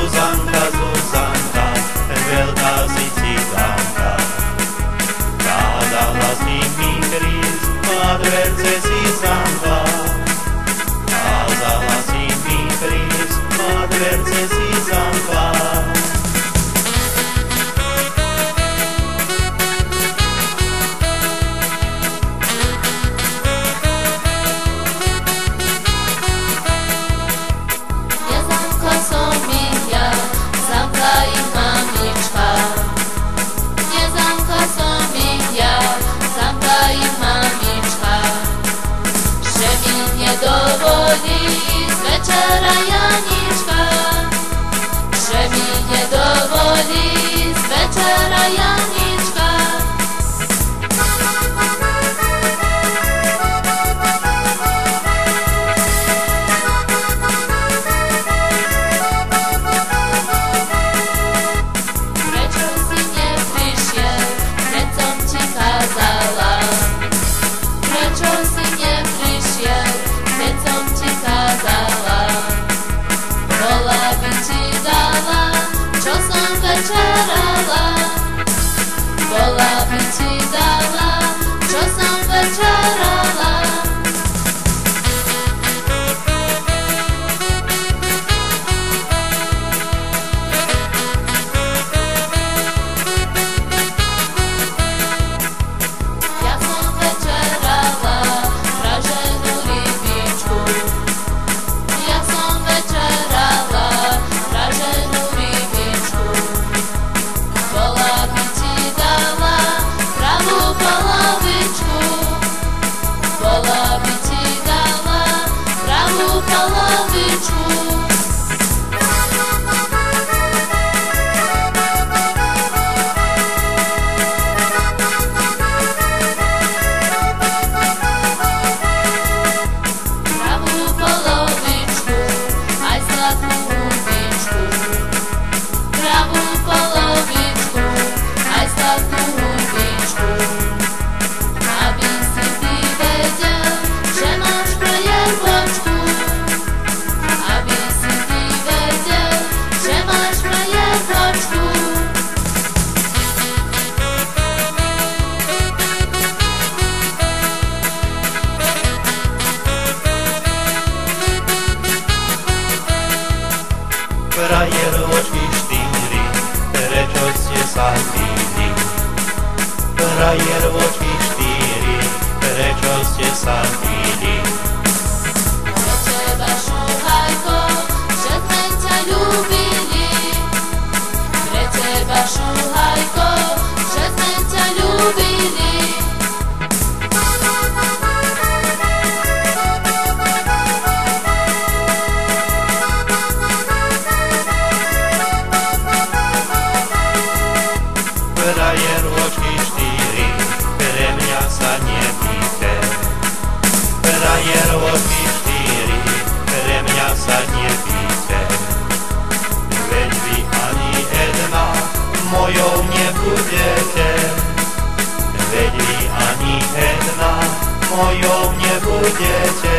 Zuzanka, Zuzanka, veľká si cigánka. Hádala s nimi Krist, na dverce si zamkla. Hádala s nimi Krist, na dverce si zamkla. Dovolí z večera Janička, že mi nedovolí z večera Janička. Prečo si neprišiel, keď som ti kázala? Prečo si neprišiel, keď som ti kázala? Bola by ti dala, čo som večerala. Bola by ti dala, čo som večerala. Ja som večerala praženú rybičku. Ja som večerala praženú rybičku. Bola by ti dala pravú polovičku. Bola by ti dala pravú polovičku. Pravú polovičku, aj zlatú hubičku. Pravú polovičku, aj zlatú hubičku. Aby si ty vedel, že máš frajerkočku. Aby si ty vedel, že máš frajerkočku. Frajeročky štyri, prečo ste sa zbili? Frajeročky štyri, prečo ste sa zbili? Pre teba, šuhajko, že sme ťa ľúbili. Pre teba, šuhajko, že sme ťa ľúbili. Frajeročky štyri, pre mňa sa nebíte. Frajeročky štyri, pre mňa sa nebíte. Veď vy ani jedna mojou nebudete. Veď vy ani jedna mojou nebudete.